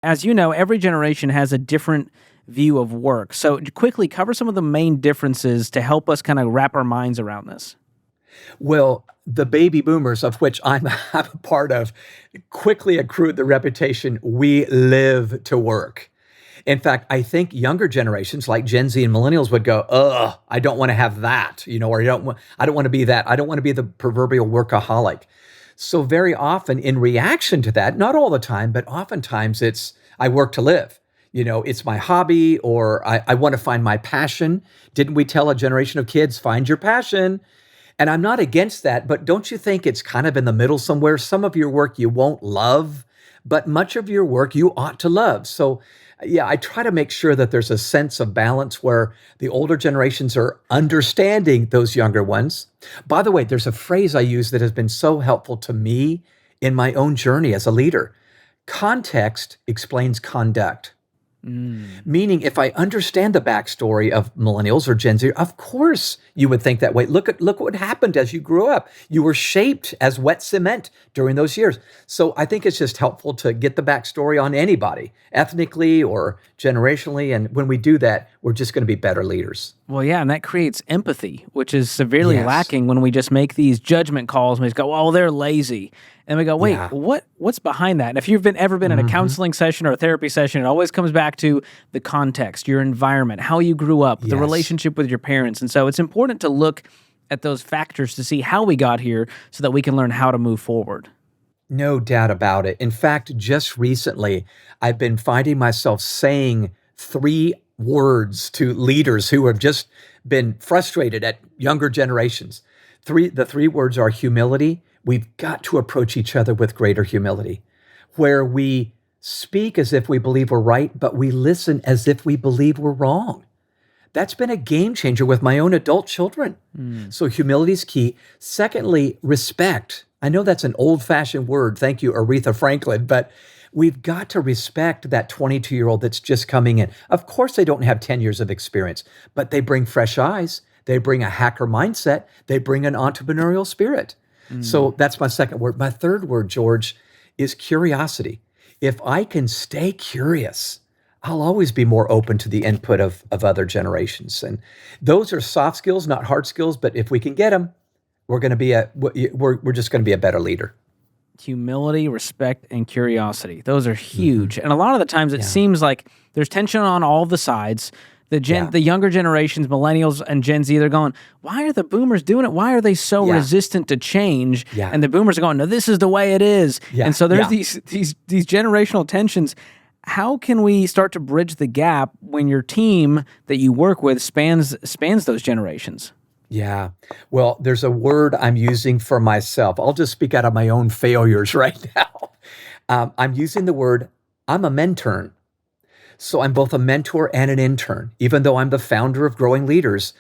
as you know, every generation has a different view of work. So quickly cover some of the main differences to help us kind of wrap our minds around this. Well, the baby boomers, of which I'm a part of, quickly accrued the reputation, we live to work. In fact, I think younger generations like Gen Z and millennials would go, ugh, I don't want to have that, or I don't want to be that. I don't want to be the proverbial workaholic. So very often in reaction to that, not all the time, but oftentimes it's, I work to live. It's my hobby, or I want to find my passion. Didn't we tell a generation of kids, find your passion? And I'm not against that, but don't you think it's kind of in the middle somewhere? Some of your work you won't love, but much of your work you ought to love. So yeah, I try to make sure that there's a sense of balance where the older generations are understanding those younger ones. By the way, there's a phrase I use that has been so helpful to me in my own journey as a leader. Context explains conduct. Meaning, if I understand the backstory of millennials or Gen Z, of course you would think that way. Look what happened as you grew up. You were shaped as wet cement during those years. So I think it's just helpful to get the backstory on anybody, ethnically or generationally. And when we do that, we're just going to be better leaders. Well, yeah, and that creates empathy, which is severely lacking when we just make these judgment calls and we just go, oh, they're lazy. And we go, wait, what's behind that? And if you've ever been in a counseling session or a therapy session, it always comes back to the context, your environment, how you grew up, the relationship with your parents. And so it's important to look at those factors to see how we got here so that we can learn how to move forward. No doubt about it. In fact, just recently, I've been finding myself saying 3 words to leaders who have just been frustrated at younger generations. The 3 words are humility. We've got to approach each other with greater humility, where we speak as if we believe we're right, but we listen as if we believe we're wrong. That's been a game changer with my own adult children. So humility is key. Secondly, respect. I know that's an old-fashioned word. Thank you, Aretha Franklin, but we've got to respect that 22-year-old that's just coming in. Of course, they don't have 10 years of experience, but they bring fresh eyes. They bring a hacker mindset. They bring an entrepreneurial spirit. So that's my second word. My third word, George, is curiosity. If I can stay curious, I'll always be more open to the input of other generations. And those are soft skills, not hard skills. But if we can get them, we're just going to be a better leader. Humility, respect, and curiosity. Those are huge. And a lot of the times it seems like there's tension on all the sides. The younger generations, millennials and Gen Z, they're going, why are the boomers doing it? Why are they so resistant to change? And the boomers are going, no, this is the way it is. And so there's these generational tensions. How can we start to bridge the gap when your team that you work with spans those generations? Yeah. Well, there's a word I'm using for myself. I'll just speak out of my own failures right now. I'm using the word, I'm a mentor. So I'm both a mentor and an intern. Even though I'm the founder of Growing Leaders,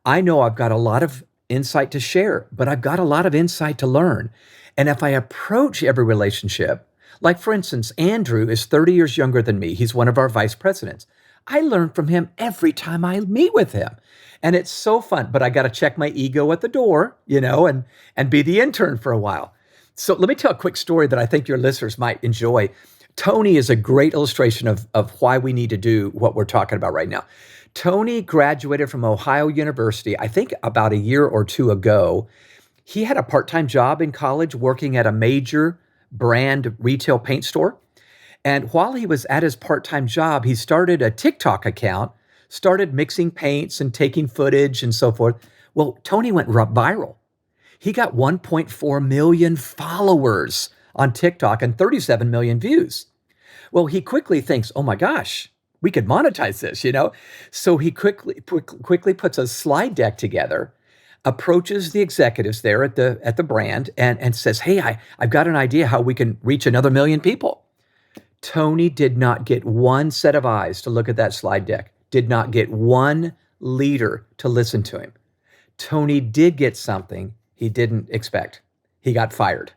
I know I've got a lot of insight to share, but I've got a lot of insight to learn. And if I approach every relationship, like for instance, Andrew is 30 years younger than me. He's one of our vice presidents. I learn from him every time I meet with him. And it's so fun, but I got to check my ego at the door, and be the intern for a while. So let me tell a quick story that I think your listeners might enjoy. Tony is a great illustration of why we need to do what we're talking about right now. Tony graduated from Ohio University, I think about a year or 2 ago. He had a part-time job in college working at a major brand retail paint store. And while he was at his part-time job, he started a TikTok account, started mixing paints and taking footage and so forth. Well, Tony went viral. He got 1.4 million followers on TikTok and 37 million views. Well, he quickly thinks, oh my gosh, we could monetize this, So he quickly puts a slide deck together, approaches the executives there at the brand and says, hey, I've got an idea how we can reach another million people. Tony did not get one set of eyes to look at that slide deck, did not get one leader to listen to him. Tony did get something he didn't expect. He got fired.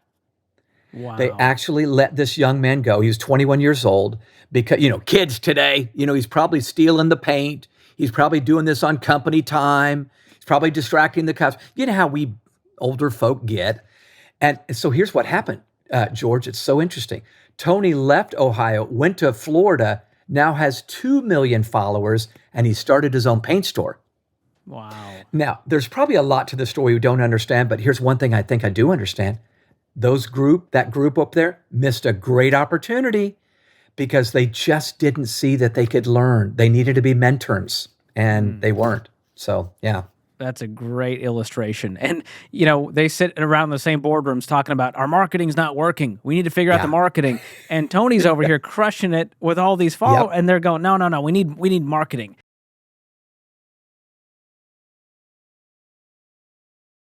Wow. They actually let this young man go. He was 21 years old because, kids today, he's probably stealing the paint. He's probably doing this on company time. He's probably distracting the cops. You know how we older folk get. And so here's what happened. George, it's so interesting. Tony left Ohio, went to Florida, now has 2 million followers, and he started his own paint store. Wow. Now, there's probably a lot to the story we don't understand, but here's one thing I think I do understand. That group up there missed a great opportunity because they just didn't see that they could learn. They needed to be mentors, and they weren't. So, yeah. That's a great illustration. And, they sit around the same boardrooms talking about our marketing's not working. We need to figure out the marketing. And Tony's over here crushing it with all these followers. And they're going, no, we need marketing.